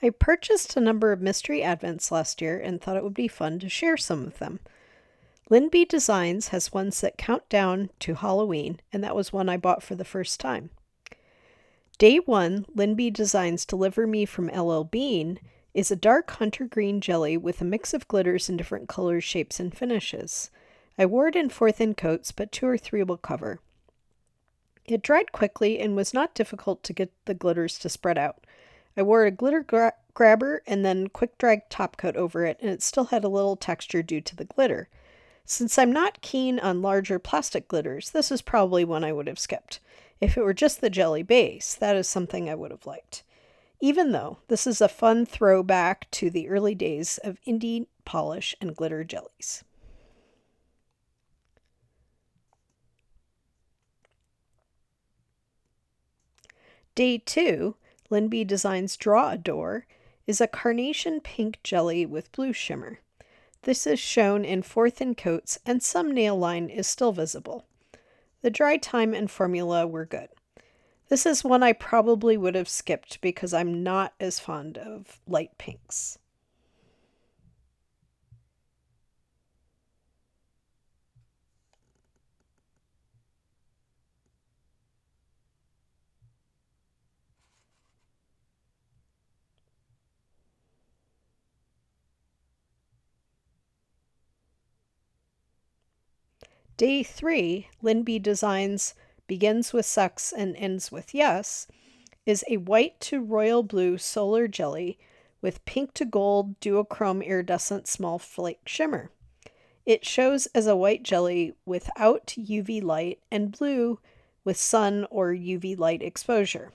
I purchased a number of mystery advents last year and thought it would be fun to share some of them. LynB Designs has ones that count down to Halloween, and that was one I bought for the first time. Day 1, LynB Designs Deliver Me from Bean is a dark hunter green jelly with a mix of glitters in different colors, shapes, and finishes. I wore it in 4 thin coats, but 2 or 3 will cover. It dried quickly and was not difficult to get the glitters to spread out. I wore a glitter grabber and then quick dry top coat over it, and it still had a little texture due to the glitter. Since I'm not keen on larger plastic glitters, this is probably one I would have skipped. If it were just the jelly base, that is something I would have liked. Even though this is a fun throwback to the early days of indie polish and glitter jellies. Day 2, LynB Designs Draw a Door, is a carnation pink jelly with blue shimmer. This is shown in 4 thin coats and some nail line is still visible. The dry time and formula were good. This is one I probably would have skipped because I'm not as fond of light pinks. Day 3, LynB Designs Begins with Sex and Ends with Yes, is a white to royal blue solar jelly with pink to gold duochrome iridescent small flake shimmer. It shows as a white jelly without UV light and blue with sun or UV light exposure.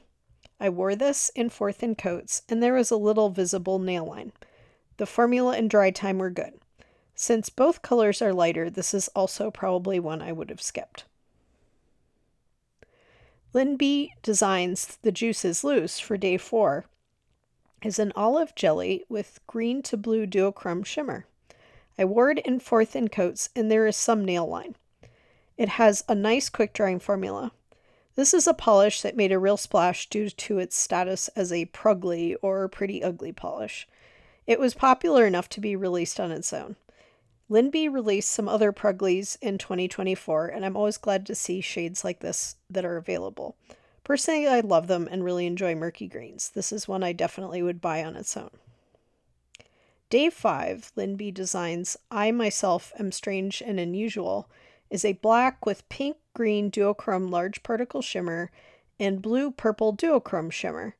I wore this in 4 thin coats and there was a little visible nail line. The formula and dry time were good. Since both colors are lighter, this is also probably one I would have skipped. LynB Designs The Juice is Loose for day 4 is an olive jelly with green to blue duochrome shimmer. I wore it in 4 thin coats and there is some nail line. It has a nice quick drying formula. This is a polish that made a real splash due to its status as a prugly or pretty ugly polish. It was popular enough to be released on its own. LynB released some other pruglies in 2024, and I'm always glad to see shades like this that are available. Personally, I love them and really enjoy murky greens. This is one I definitely would buy on its own. Day 5, LynB Designs I Myself Am Strange and Unusual, is a black with pink-green duochrome large particle shimmer and blue-purple duochrome shimmer.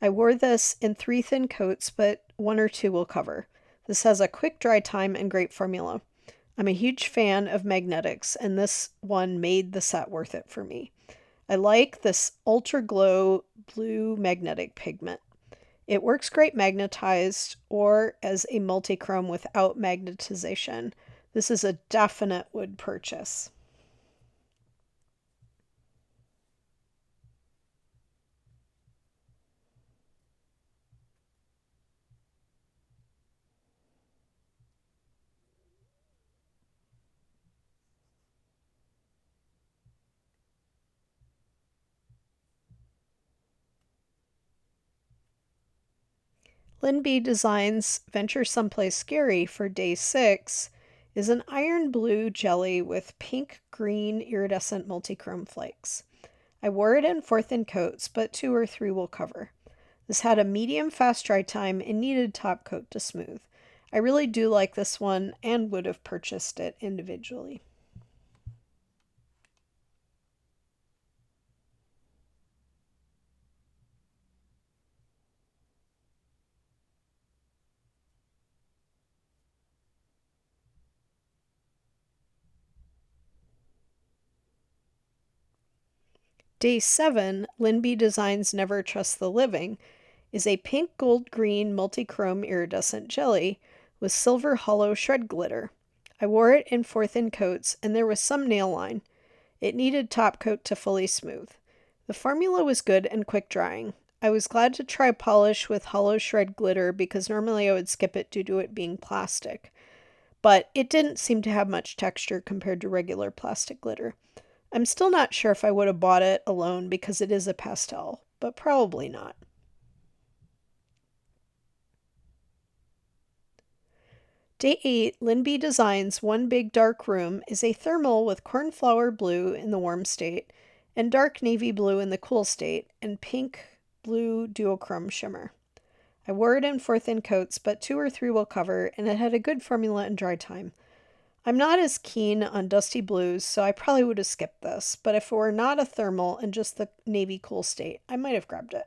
I wore this in 3 thin coats, but 1 or 2 will cover. This has a quick dry time and great formula. I'm a huge fan of magnetics, and this one made the set worth it for me. I like this Ultra Glow blue magnetic pigment. It works great magnetized or as a multichrome without magnetization. This is a definite would purchase. LynB Designs Venture Someplace Scary for day 6 is an iron blue jelly with pink-green iridescent multichrome flakes. I wore it in 4 thin coats, but 2 or 3 will cover. This had a medium fast dry time and needed top coat to smooth. I really do like this one and would have purchased it individually. Day 7, LynB Designs Never Trust the Living, is a pink gold green multichrome iridescent jelly with silver hollow shred glitter. I wore it in 4 thin coats and there was some nail line. It needed top coat to fully smooth. The formula was good and quick drying. I was glad to try polish with hollow shred glitter because normally I would skip it due to it being plastic. But it didn't seem to have much texture compared to regular plastic glitter. I'm still not sure if I would have bought it alone because it is a pastel, but probably not. Day 8, LynB Designs One Big Dark Room is a thermal with cornflower blue in the warm state and dark navy blue in the cool state and pink blue duochrome shimmer. I wore it in 4 thin coats, but 2 or 3 will cover, and it had a good formula and dry time. I'm not as keen on dusty blues, so I probably would have skipped this, but if it were not a thermal and just the navy cool state, I might have grabbed it.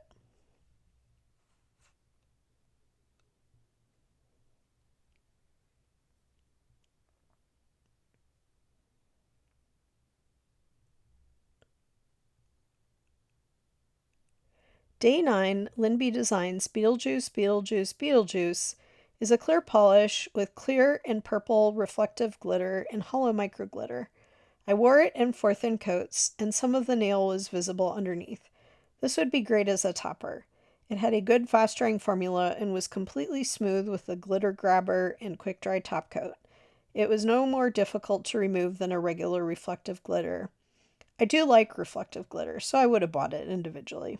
Day 9, LynB Designs Beetlejuice is a clear polish with clear and purple reflective glitter and hollow micro glitter. I wore it in 4 thin coats, and some of the nail was visible underneath. This would be great as a topper. It had a good fast drying formula and was completely smooth with the glitter grabber and quick dry top coat. It was no more difficult to remove than a regular reflective glitter. I do like reflective glitter, so I would have bought it individually.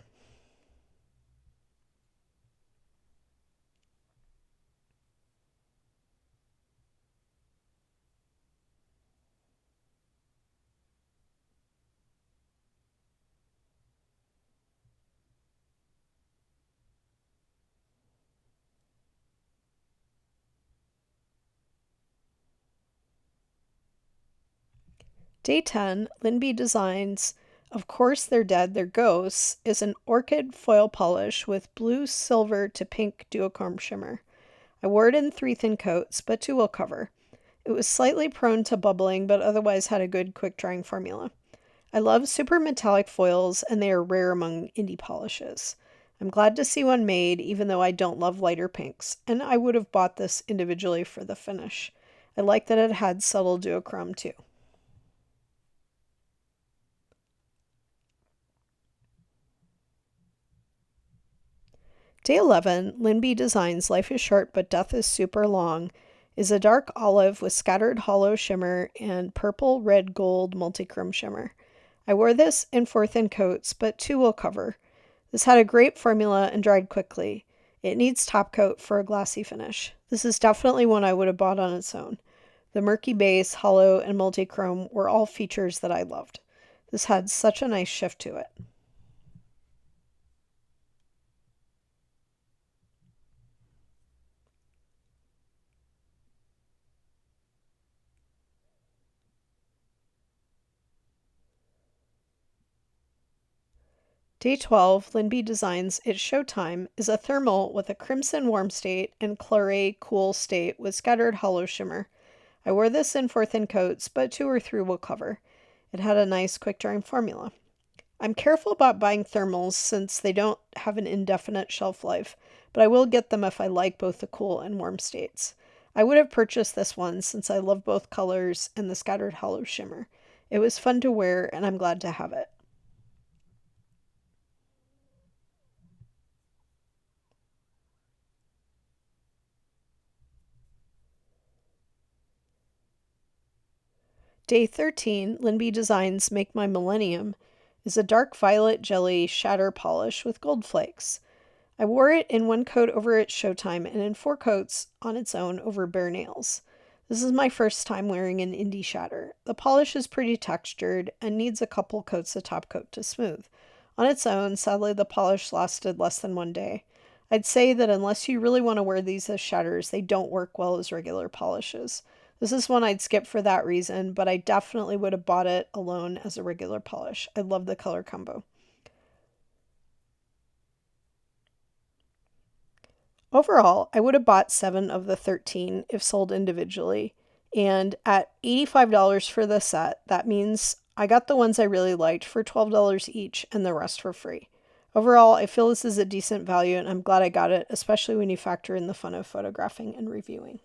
Day 10, LynB Designs Of Course They're Dead, They're Ghosts is an orchid foil polish with blue, silver to pink duochrome shimmer. I wore it in 3 thin coats, but 2 will cover. It was slightly prone to bubbling, but otherwise had a good quick drying formula. I love super metallic foils, and they are rare among indie polishes. I'm glad to see one made, even though I don't love lighter pinks, and I would have bought this individually for the finish. I like that it had subtle duochrome too. Day 11, LynB Designs Life is Short but Death is Super Long is a dark olive with scattered hollow shimmer and purple, red, gold multichrome shimmer. I wore this in 4 thin coats, but 2 will cover. This had a great formula and dried quickly. It needs top coat for a glossy finish. This is definitely one I would have bought on its own. The murky base, hollow, and multichrome were all features that I loved. This had such a nice shift to it. Day 12, LynB Designs It's Showtime is a thermal with a crimson warm state and claret cool state with scattered hollow shimmer. I wore this in 4 thin coats, but 2 or 3 will cover. It had a nice quick drying formula. I'm careful about buying thermals since they don't have an indefinite shelf life, but I will get them if I like both the cool and warm states. I would have purchased this one since I love both colors and the scattered hollow shimmer. It was fun to wear, and I'm glad to have it. Day 13, LynB Designs Make My Millennium is a dark violet jelly shatter polish with gold flakes. I wore it in 1 coat over its Showtime and in 4 coats on its own over bare nails. This is my first time wearing an indie shatter. The polish is pretty textured and needs a couple coats of top coat to smooth. On its own, sadly, the polish lasted less than 1 day. I'd say that unless you really want to wear these as shatters, they don't work well as regular polishes. This is one I'd skip for that reason, but I definitely would have bought it alone as a regular polish. I love the color combo. Overall, I would have bought 7 of the 13 if sold individually. And at $85 for the set, that means I got the ones I really liked for $12 each and the rest for free. Overall, I feel this is a decent value and I'm glad I got it, especially when you factor in the fun of photographing and reviewing.